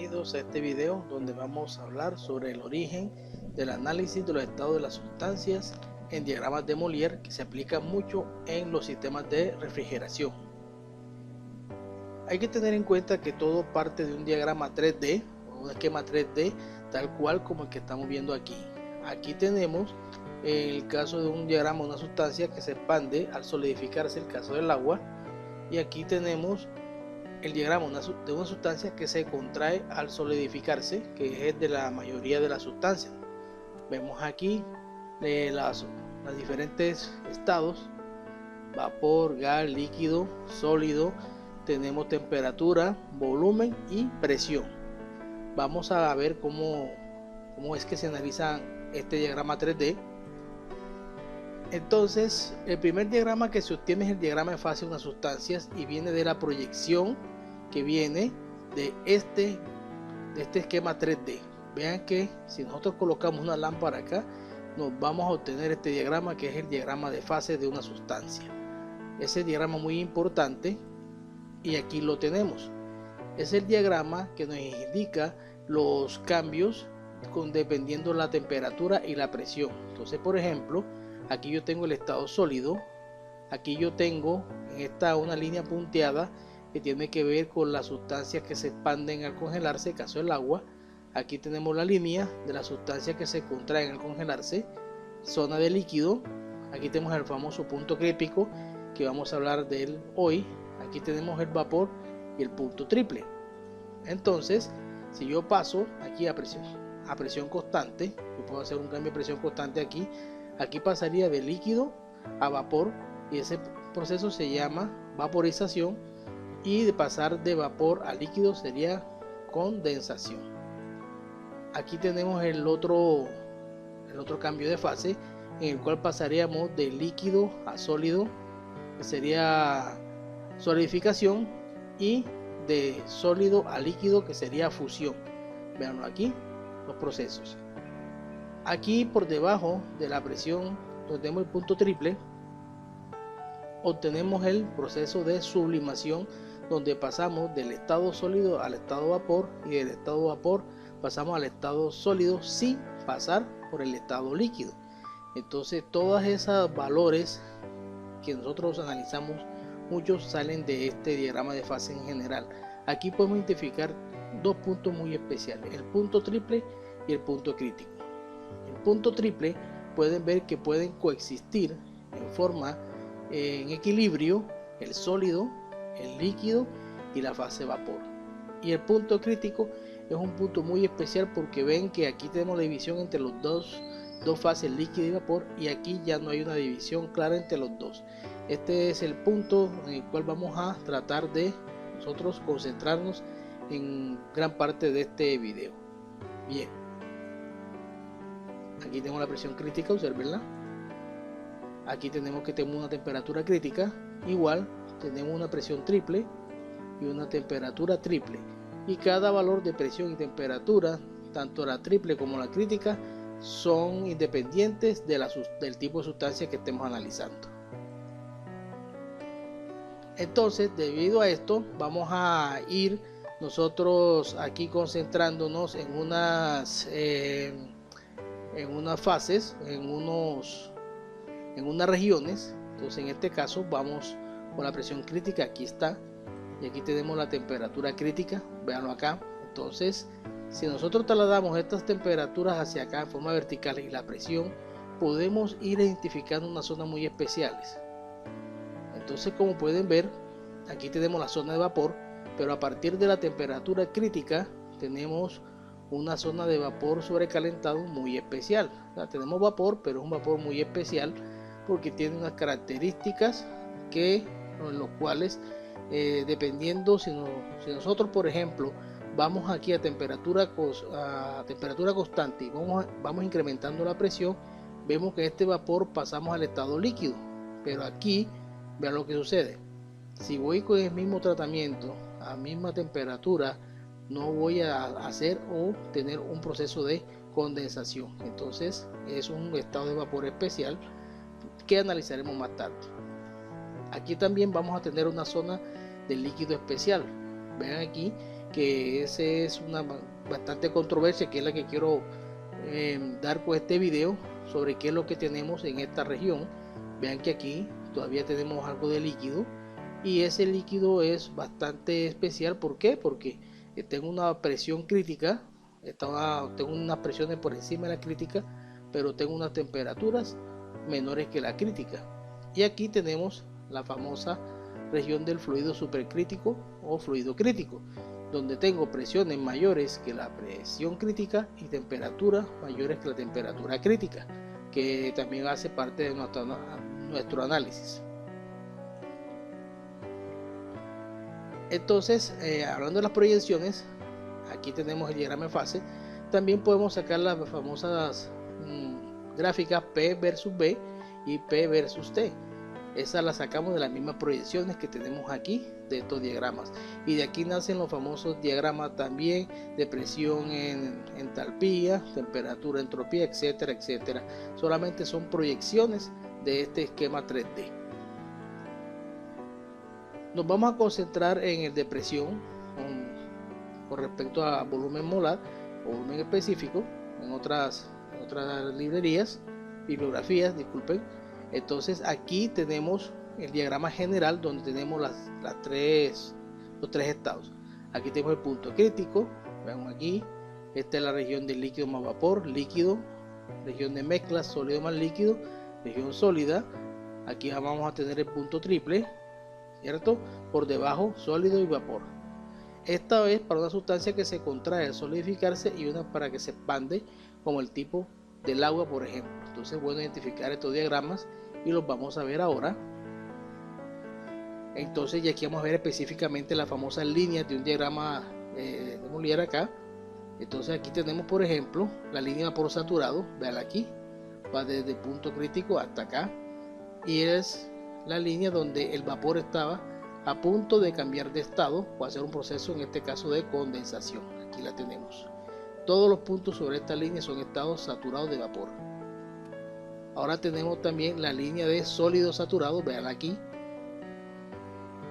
bienvenidos a este video donde vamos a hablar sobre el origen del análisis de los estados de las sustancias en diagramas de Molière, que se aplica mucho en los sistemas de refrigeración. Hay que tener en cuenta que todo parte de un diagrama 3D o un esquema 3D tal cual como el que estamos viendo aquí. Aquí tenemos el caso de un diagrama de una sustancia que se expande al solidificarse, el caso del agua, y aquí tenemos el diagrama de una sustancia que se contrae al solidificarse, que es de la mayoría de las sustancias. Vemos aquí los diferentes estados: vapor, gas, líquido, sólido. Tenemos temperatura, volumen y presión. Vamos a ver cómo es que se analiza este diagrama 3D. Entonces, el primer diagrama que se obtiene es el diagrama de fase de unas sustancias y viene de la proyección que viene de este esquema 3D. Vean que si nosotros colocamos una lámpara acá, nos vamos a obtener este diagrama, que es el diagrama de fase de una sustancia. Ese diagrama muy importante, y aquí lo tenemos. Es el diagrama que nos indica los cambios dependiendo la temperatura y la presión. Entonces, por ejemplo, aquí yo tengo el estado sólido. Aquí yo tengo en esta una línea punteada que tiene que ver con las sustancias que se expanden al congelarse, caso del agua. Aquí tenemos la línea de las sustancias que se contraen al congelarse, zona de líquido. Aquí tenemos el famoso punto crítico, que vamos a hablar de él hoy. Aquí tenemos el vapor y el punto triple. Entonces, si yo paso aquí a presión constante, yo puedo hacer un cambio de presión constante aquí. Aquí pasaría de líquido a vapor, y ese proceso se llama vaporización, y de pasar de vapor a líquido sería condensación. Aquí tenemos el otro cambio de fase, en el cual pasaríamos de líquido a sólido, que sería solidificación, y de sólido a líquido, que sería fusión. Veanlo aquí, los procesos. Aquí por debajo de la presión, donde tenemos el punto triple, obtenemos el proceso de sublimación, donde pasamos del estado sólido al estado vapor, y del estado vapor pasamos al estado sólido sin pasar por el estado líquido. Entonces, todos esos valores que nosotros analizamos, muchos salen de este diagrama de fase en general. Aquí podemos identificar dos puntos muy especiales: el punto triple y el punto crítico. El punto triple, pueden ver que pueden coexistir en forma en equilibrio el sólido, el líquido y la fase vapor. Y el punto crítico es un punto muy especial, porque ven que aquí tenemos la división entre los dos fases, líquido y vapor, y aquí ya no hay una división clara entre los dos. Este es el punto en el cual vamos a tratar de nosotros concentrarnos en gran parte de este video. Bien, aquí tenemos la presión crítica, observenla. Aquí tenemos que tenemos una temperatura crítica, igual tenemos una presión triple y una temperatura triple, y cada valor de presión y temperatura, tanto la triple como la crítica, son independientes del tipo de sustancia que estemos analizando. Entonces, debido a esto, vamos a ir nosotros aquí concentrándonos en unas fases, en unas regiones. Entonces, en este caso vamos con la presión crítica. Aquí está, y aquí tenemos la temperatura crítica, véanlo acá. Entonces, si nosotros trasladamos estas temperaturas hacia acá en forma vertical y la presión, podemos ir identificando unas zonas muy especiales. Entonces, como pueden ver, aquí tenemos la zona de vapor, pero a partir de la temperatura crítica tenemos una zona de vapor sobrecalentado muy especial. O sea, tenemos vapor, pero es un vapor muy especial, porque tiene unas características en los cuales dependiendo, si nosotros, por ejemplo, vamos aquí a temperatura constante y vamos incrementando la presión, vemos que este vapor pasamos al estado líquido. Pero aquí vean lo que sucede: si voy con el mismo tratamiento a misma temperatura, no voy a hacer o tener un proceso de condensación. Entonces es un estado de vapor especial que analizaremos más tarde. Aquí también vamos a tener una zona de líquido especial. Vean aquí que ese es una bastante controversia, que es la que quiero dar con este video, sobre qué es lo que tenemos en esta región. Vean que aquí todavía tenemos algo de líquido, y ese líquido es bastante especial. ¿Por qué? Porque tengo una presión crítica, tengo unas presiones por encima de la crítica, pero tengo unas temperaturas menores que la crítica. Y aquí tenemos la famosa región del fluido supercrítico o fluido crítico, donde tengo presiones mayores que la presión crítica y temperaturas mayores que la temperatura crítica, que también hace parte de nuestro análisis. Entonces, hablando de las proyecciones, aquí tenemos el diagrama de fase. También podemos sacar las famosas gráficas P versus B y P versus T. Esas las sacamos de las mismas proyecciones que tenemos aquí de estos diagramas, y de aquí nacen los famosos diagramas también de presión en entalpía, temperatura, entropía, etcétera, etcétera. Solamente son proyecciones de este esquema 3D. Nos vamos a concentrar en el de presión con respecto a volumen molar o volumen específico en otras librerías, bibliografías, disculpen. Entonces aquí tenemos el diagrama general, donde tenemos los tres estados. Aquí tenemos el punto crítico, veamos aquí, esta es la región de líquido más vapor, líquido, región de mezcla, sólido más líquido, región sólida. Aquí vamos a tener el punto triple, ¿cierto? Por debajo sólido y vapor. Esta vez para una sustancia que se contrae al solidificarse y una para que se expande, como el tipo del agua, por ejemplo. Entonces es bueno identificar estos diagramas y los vamos a ver ahora. Entonces, y aquí vamos a ver específicamente las famosas líneas de un diagrama de Molière acá. Entonces aquí tenemos, por ejemplo, la línea de vapor saturado. Vean aquí, va desde el punto crítico hasta acá, y es la línea donde el vapor estaba a punto de cambiar de estado o hacer un proceso, en este caso de condensación. Aquí la tenemos. Todos los puntos sobre esta línea son estados saturados de vapor. Ahora tenemos también la línea de sólido saturado, vean aquí,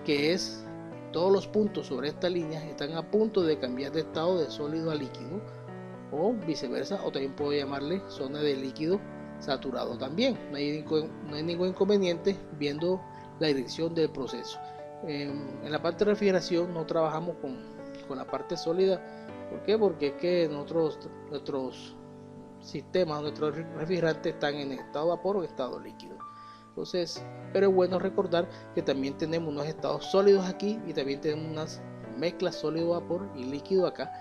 que es todos los puntos sobre esta línea están a punto de cambiar de estado de sólido a líquido, o viceversa, o también puedo llamarle zona de líquido saturado también. No hay ningún inconveniente viendo la dirección del proceso. En la parte de refrigeración no trabajamos con la parte sólida. ¿Por qué? Porque es que nuestros sistemas, nuestros refrigerantes están en estado vapor o estado líquido. Entonces, pero es bueno recordar que también tenemos unos estados sólidos aquí, y también tenemos unas mezclas sólido, vapor y líquido acá,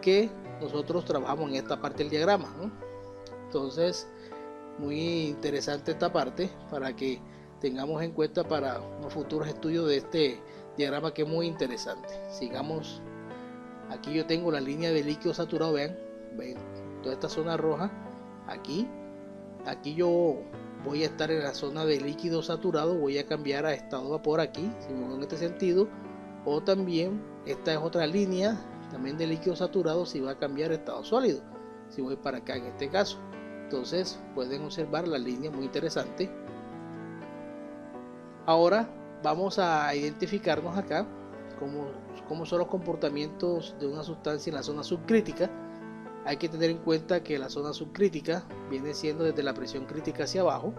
que nosotros trabajamos en esta parte del diagrama, ¿no? Entonces, muy interesante esta parte para que tengamos en cuenta para unos futuros estudios de este diagrama, que es muy interesante. Sigamos. Aquí yo tengo la línea de líquido saturado, vean toda esta zona roja. Aquí yo voy a estar en la zona de líquido saturado, voy a cambiar a estado vapor aquí, si me voy en este sentido, o también esta es otra línea también de líquido saturado, si va a cambiar a estado sólido, si voy para acá en este caso. Entonces pueden observar la línea, muy interesante. Ahora vamos a identificarnos acá cómo son los comportamientos de una sustancia en la zona subcrítica. Hay que tener en cuenta que la zona subcrítica viene siendo desde la presión crítica hacia abajo.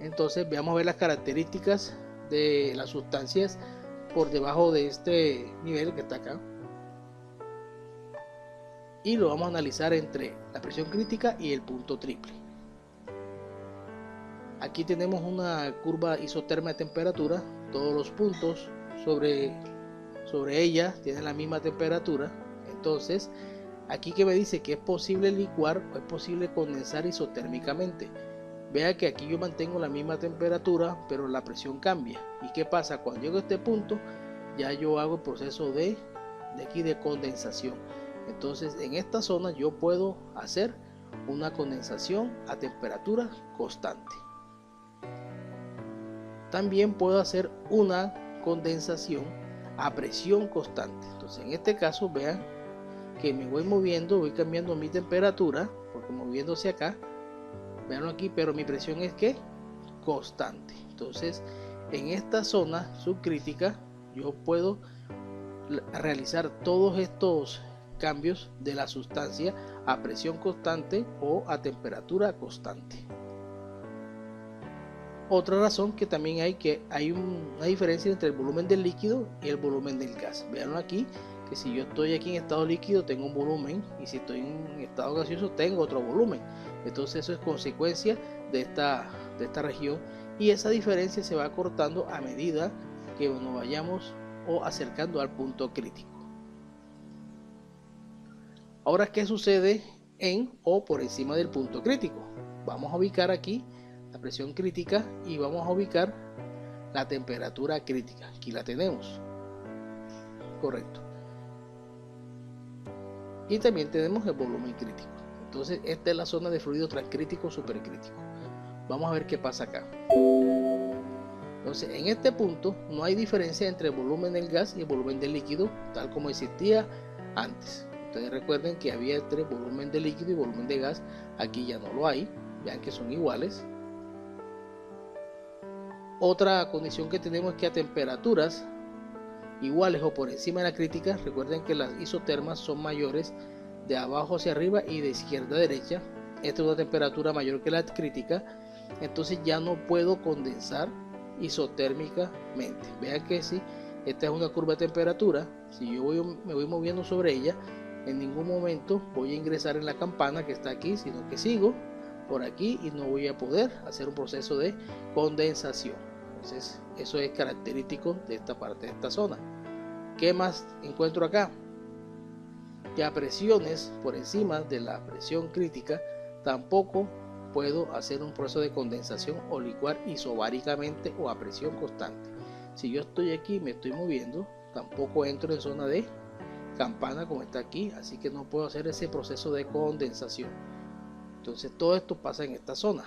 Entonces veamos a ver las características de las sustancias por debajo de este nivel que está acá, y lo vamos a analizar entre la presión crítica y el punto triple. Aquí tenemos una curva isoterma de temperatura. Todos los puntos sobre ella tienen la misma temperatura. Entonces aquí que me dice que es posible licuar o es posible condensar isotérmicamente. Vea que aquí yo mantengo la misma temperatura, pero la presión cambia. ¿Y qué pasa? Cuando llego a este punto, ya yo hago el proceso de condensación. Entonces en esta zona yo puedo hacer una condensación a temperatura constante. También puedo hacer una condensación a presión constante. Entonces en este caso vean que me voy moviendo, voy cambiando mi temperatura, porque moviéndose acá, veanlo aquí, pero mi presión es que constante. Entonces en esta zona subcrítica yo puedo realizar todos estos cambios de la sustancia a presión constante o a temperatura constante. Otra razón que también hay una diferencia entre el volumen del líquido y el volumen del gas. Veanlo aquí, que si yo estoy aquí en estado líquido tengo un volumen, y si estoy en estado gaseoso tengo otro volumen. Entonces eso es consecuencia de esta región, y esa diferencia se va acortando a medida que nos vayamos o acercando al punto crítico. Ahora, ¿qué sucede en o por encima del punto crítico? Vamos a ubicar aquí la presión crítica y vamos a ubicar la temperatura crítica. Aquí la tenemos, correcto, y también tenemos el volumen crítico. Entonces esta es la zona de fluido transcrítico supercrítico. Vamos a ver qué pasa acá. Entonces en este punto no hay diferencia entre el volumen del gas y el volumen del líquido, tal como existía antes. Ustedes recuerden que había entre volumen de líquido y volumen de gas. Aquí ya no lo hay. Vean que son iguales. Otra condición que tenemos es que a temperaturas iguales o por encima de la crítica, recuerden que las isotermas son mayores de abajo hacia arriba y de izquierda a derecha. Esta es una temperatura mayor que la crítica, entonces ya no puedo condensar isotérmicamente. Vean que si esta es una curva de temperatura, si yo me voy moviendo sobre ella, en ningún momento voy a ingresar en la campana que está aquí, sino que sigo por aquí y no voy a poder hacer un proceso de condensación. Entonces eso es característico de esta parte, de esta zona. ¿Qué más encuentro acá? Que a presiones por encima de la presión crítica tampoco puedo hacer un proceso de condensación o licuar isobáricamente o a presión constante. Si yo estoy aquí y me estoy moviendo, tampoco entro en zona de campana como está aquí, así que no puedo hacer ese proceso de condensación. Entonces todo esto pasa en esta zona.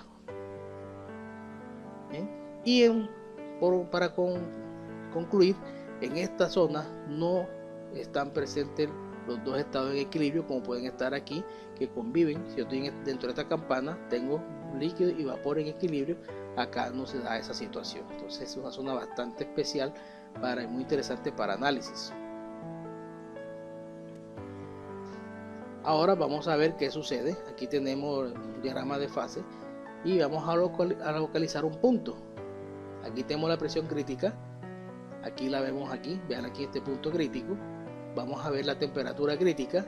¿Bien? Y para concluir, en esta zona no están presentes los dos estados en equilibrio como pueden estar aquí, que conviven. Si yo estoy dentro de esta campana, tengo líquido y vapor en equilibrio. Acá no se da esa situación. Entonces es una zona bastante especial y muy interesante para análisis. Ahora vamos a ver qué sucede. Aquí tenemos un diagrama de fase y vamos a localizar un punto. Aquí tenemos la presión crítica, aquí la vemos aquí, vean aquí este punto crítico. Vamos a ver la temperatura crítica,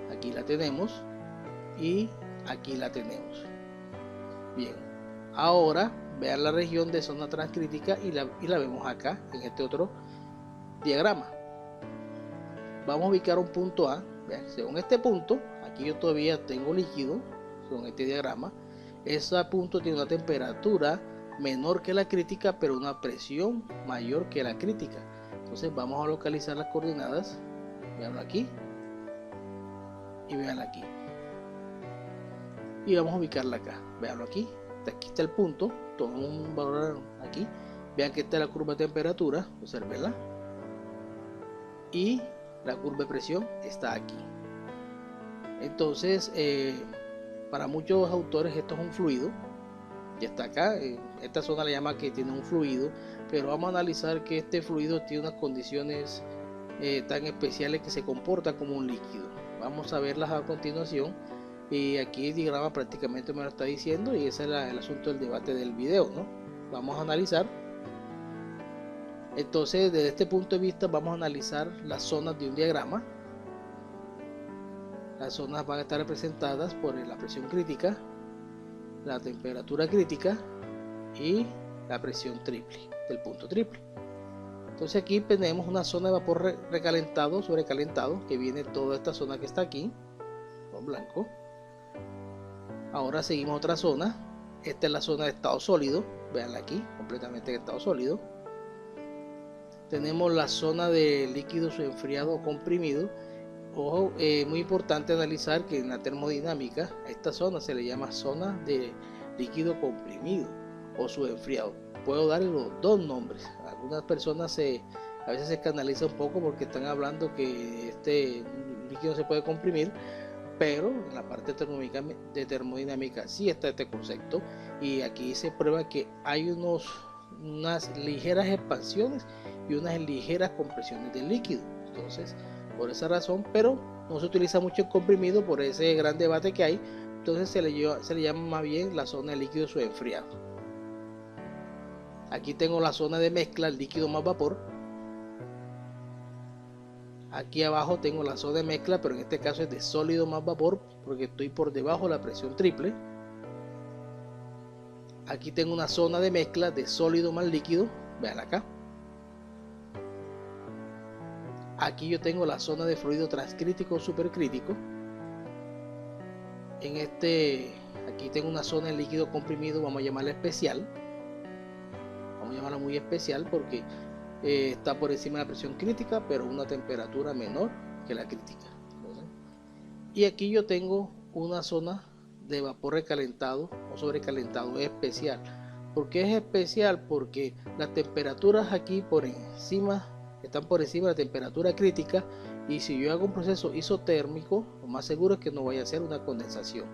aquí la tenemos y aquí la tenemos. Bien, ahora vean la región de zona transcrítica y la vemos acá en este otro diagrama. Vamos a ubicar un punto A. Vean, según este punto, aquí yo todavía tengo líquido, según este diagrama. Ese punto tiene una temperatura menor que la crítica, pero una presión mayor que la crítica. Entonces vamos a localizar las coordenadas. Veanlo aquí y veanlo aquí, y vamos a ubicarla acá. Veanlo aquí, aquí está el punto, tomo un valor aquí. Vean que esta es la curva de temperatura, observenla, y la curva de presión está aquí. Entonces para muchos autores esto es un fluido, ya está acá. Esta zona le llama que tiene un fluido, pero vamos a analizar que este fluido tiene unas condiciones tan especiales que se comporta como un líquido. Vamos a verlas a continuación, y aquí el diagrama prácticamente me lo está diciendo, y ese es el asunto del debate del video, ¿no? Vamos a analizar. Entonces desde este punto de vista vamos a analizar las zonas de un diagrama. Las zonas van a estar representadas por la presión crítica, la temperatura crítica y la presión triple del punto triple. Entonces aquí tenemos una zona de vapor recalentado, sobrecalentado, que viene toda esta zona que está aquí con blanco. Ahora seguimos otra zona. Esta es la zona de estado sólido, veanla aquí, completamente en estado sólido. Tenemos la zona de líquido enfriado o comprimido. Ojo, muy importante analizar que en la termodinámica a esta zona se le llama zona de líquido comprimido o subenfriado. Puedo darle los dos nombres. Algunas personas a veces se escandalizan un poco porque están hablando que este líquido se puede comprimir, pero en la parte de termodinámica sí está este concepto, y aquí se prueba que hay unas ligeras expansiones y unas ligeras compresiones del líquido. Entonces, por esa razón, pero no se utiliza mucho el comprimido por ese gran debate que hay. Entonces se le llama más bien la zona de líquido subenfriado. Aquí tengo la zona de mezcla, líquido más vapor. Aquí abajo tengo la zona de mezcla, pero en este caso es de sólido más vapor, porque estoy por debajo de la presión triple. Aquí tengo una zona de mezcla de sólido más líquido, vean acá. Aquí yo tengo la zona de fluido transcrítico o supercrítico. Aquí tengo una zona de líquido comprimido, vamos a llamarla especial. Vamos a llamarla muy especial porque está por encima de la presión crítica, pero a una temperatura menor que la crítica. Y aquí yo tengo una zona de vapor recalentado o sobrecalentado especial. ¿Por qué es especial? Porque las temperaturas aquí están por encima de la temperatura crítica, y si yo hago un proceso isotérmico, lo más seguro es que no vaya a ser una condensación.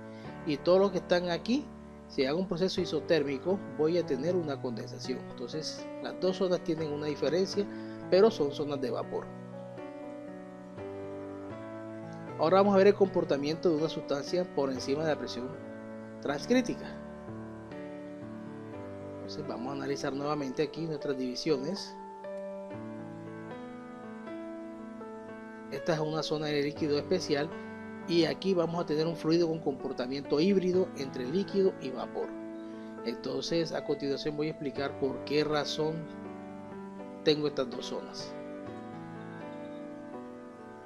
Y todos los que están aquí, si hago un proceso isotérmico, voy a tener una condensación. Entonces las dos zonas tienen una diferencia, pero son zonas de vapor. Ahora vamos a ver el comportamiento de una sustancia por encima de la presión transcrítica. Entonces vamos a analizar nuevamente aquí nuestras divisiones. Esta es una zona de líquido especial, y aquí vamos a tener un fluido con comportamiento híbrido entre líquido y vapor. Entonces a continuación voy a explicar por qué razón tengo estas dos zonas.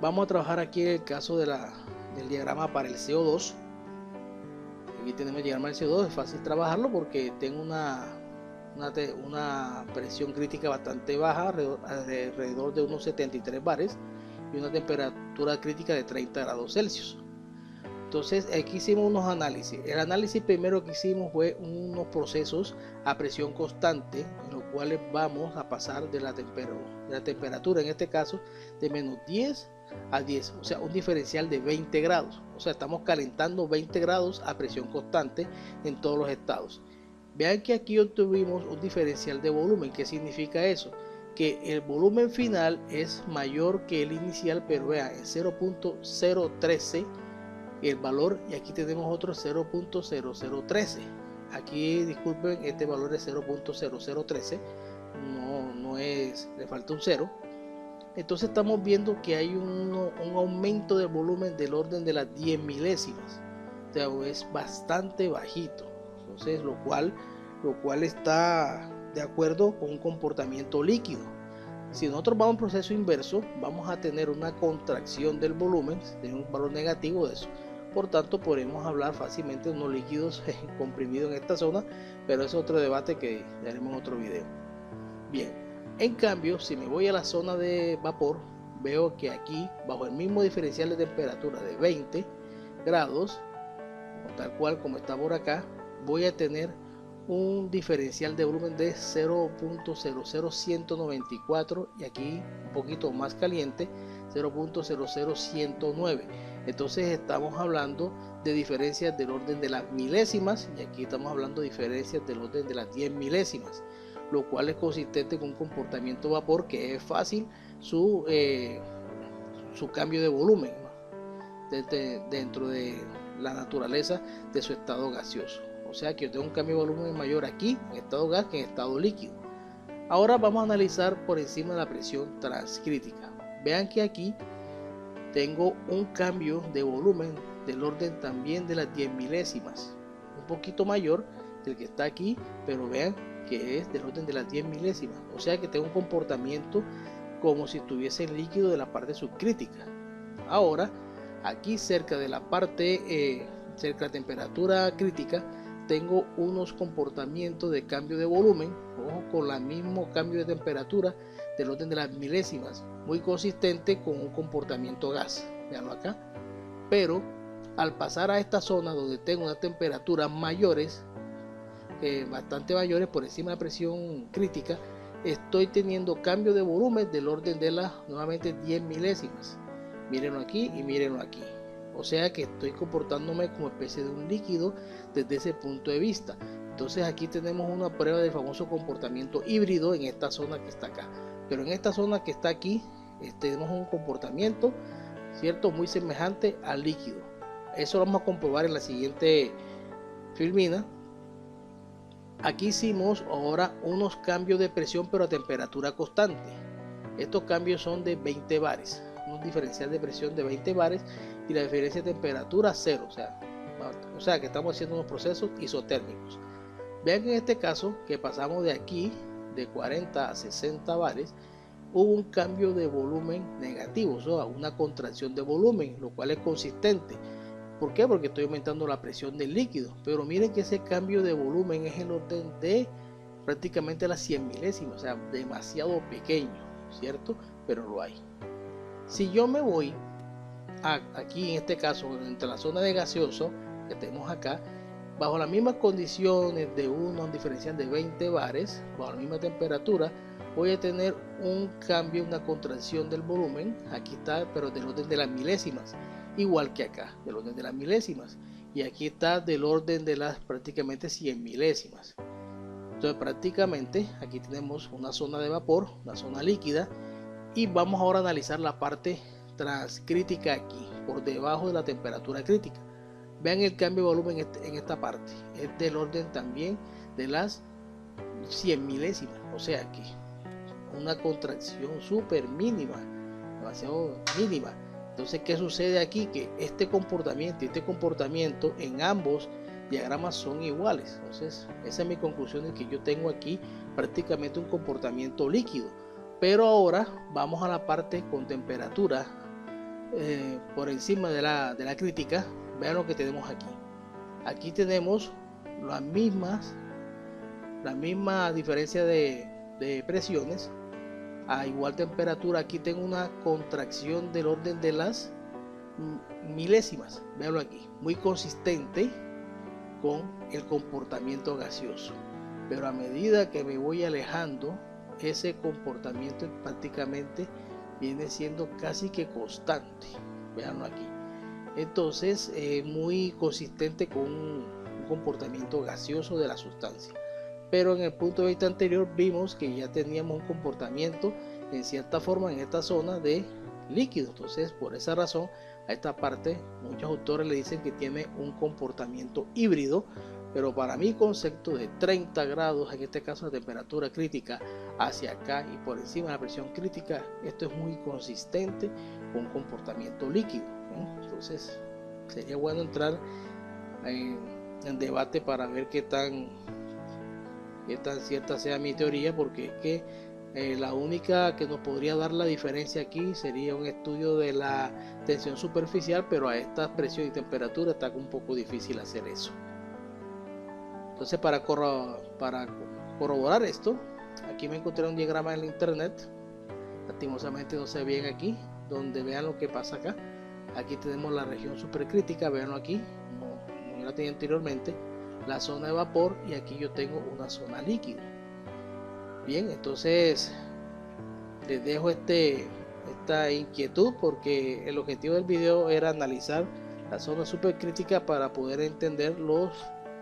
Vamos a trabajar aquí en el caso del diagrama para el CO2. Aquí tenemos el diagrama del CO2, es fácil trabajarlo porque tengo una presión crítica bastante baja, alrededor de unos 73 bares, y una temperatura crítica de 30 grados Celsius. Entonces aquí hicimos unos análisis. El análisis primero que hicimos fue unos procesos a presión constante, en los cuales vamos a pasar de la temperatura, en este caso de menos 10 a 10, o sea un diferencial de 20 grados. O sea, estamos calentando 20 grados a presión constante en todos los estados. Vean que aquí obtuvimos un diferencial de volumen. ¿Qué significa eso? Que el volumen final es mayor que el inicial, pero vean, en 0.013 el valor, y aquí tenemos otro 0.0013. Aquí disculpen, este valor es 0.0013, no es, le falta un 0. Entonces estamos viendo que hay un aumento del volumen del orden de las 10 milésimas, o sea, es bastante bajito. Entonces lo cual está de acuerdo con un comportamiento líquido. Si nosotros vamos a un proceso inverso, vamos a tener una contracción del volumen, tener un valor negativo de eso. Por tanto, podemos hablar fácilmente de unos líquidos comprimidos en esta zona, pero es otro debate que haremos en otro video. Bien, en cambio, si me voy a la zona de vapor, veo que aquí, bajo el mismo diferencial de temperatura de 20 grados, tal cual como está por acá, voy a tener un diferencial de volumen de 0.00194, y aquí un poquito más caliente, 0.00109. Entonces estamos hablando de diferencias del orden de las milésimas, y aquí estamos hablando de diferencias del orden de las 10 milésimas, lo cual es consistente con un comportamiento vapor que es fácil su cambio de volumen, ¿no? dentro de la naturaleza de su estado gaseoso. O sea que yo tengo un cambio de volumen mayor aquí en estado gas que en estado líquido. Ahora vamos a analizar por encima de la presión transcrítica. Vean que aquí tengo un cambio de volumen del orden también de las 10 milésimas, un poquito mayor del que está aquí, pero vean que es del orden de las 10 milésimas. O sea que tengo un comportamiento como si estuviese en líquido de la parte subcrítica. Ahora aquí cerca de la parte cerca de la temperatura crítica, tengo unos comportamientos de cambio de volumen, ojo, con el mismo cambio de temperatura del orden de las milésimas, muy consistente con un comportamiento gas, veanlo acá. Pero al pasar a esta zona donde tengo unas temperaturas mayores, bastante mayores por encima de la presión crítica, estoy teniendo cambio de volumen del orden de las nuevamente 10 milésimas. Mírenlo aquí y mírenlo aquí. O sea que estoy comportándome como especie de un líquido desde ese punto de vista. Entonces aquí tenemos una prueba del famoso comportamiento híbrido en esta zona que está acá. Pero en esta zona que está aquí, tenemos un comportamiento, cierto, muy semejante al líquido. Eso lo vamos a comprobar en la siguiente filmina. Aquí hicimos ahora unos cambios de presión pero a temperatura constante. Estos cambios son de 20 bares, un diferencial de presión de 20 bares y la diferencia de temperatura 0, o sea que estamos haciendo unos procesos isotérmicos. Vean que en este caso que pasamos de aquí de 40 a 60 bares, hubo un cambio de volumen negativo, o sea, una contracción de volumen, lo cual es consistente. ¿Por qué? Porque estoy aumentando la presión del líquido, pero miren que ese cambio de volumen es el orden de prácticamente las 100 milésimas, o sea, demasiado pequeño, ¿cierto? Pero lo hay. Si yo me voy aquí en este caso entre la zona de gaseoso que tenemos acá, bajo las mismas condiciones de un diferencial de 20 bares, bajo la misma temperatura, voy a tener un cambio, una contracción del volumen, aquí está, pero del orden de las milésimas, igual que acá, del orden de las milésimas, y aquí está del orden de las prácticamente 100 milésimas. Entonces prácticamente aquí tenemos una zona de vapor, una zona líquida, y vamos ahora a analizar la parte transcrítica aquí, por debajo de la temperatura crítica. Vean el cambio de volumen en esta parte, es del orden también de las 100 milésimas, o sea que una contracción súper mínima, demasiado mínima. Entonces, ¿qué sucede aquí? Que este comportamiento en ambos diagramas son iguales. Entonces, esa es mi conclusión, de que yo tengo aquí prácticamente un comportamiento líquido. Pero ahora vamos a la parte con temperatura por encima de la crítica. Vean lo que tenemos aquí. Aquí tenemos la misma diferencia de presiones a igual temperatura. Aquí tengo una contracción del orden de las milésimas. Veanlo aquí, muy consistente con el comportamiento gaseoso, pero a medida que me voy alejando, ese comportamiento prácticamente viene siendo casi que constante. Veanlo aquí. Entonces muy consistente con un comportamiento gaseoso de la sustancia. Pero en el punto de vista anterior vimos que ya teníamos un comportamiento en cierta forma en esta zona de líquido. Entonces, por esa razón, a esta parte muchos autores le dicen que tiene un comportamiento híbrido, pero para mi concepto de 30 grados, en este caso la temperatura crítica hacia acá y por encima de la presión crítica, esto es muy consistente con un comportamiento líquido, ¿no? Entonces sería bueno entrar en debate para ver qué tan cierta sea mi teoría, porque es que la única que nos podría dar la diferencia aquí sería un estudio de la tensión superficial, pero a esta presión y temperatura está un poco difícil hacer eso. Entonces para corroborar esto, aquí me encontré un diagrama en la internet, lastimosamente no se ve bien aquí, donde vean lo que pasa acá. Aquí tenemos la región supercrítica, veanlo aquí, como yo la tenía anteriormente, la zona de vapor, y aquí yo tengo una zona líquida. Bien, entonces les dejo esta inquietud, porque el objetivo del video era analizar la zona supercrítica para poder entender los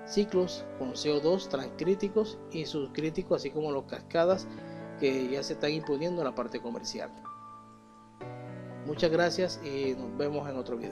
ciclos con CO2 transcríticos y subcríticos, así como los cascadas que ya se están imponiendo en la parte comercial. Muchas gracias y nos vemos en otro video.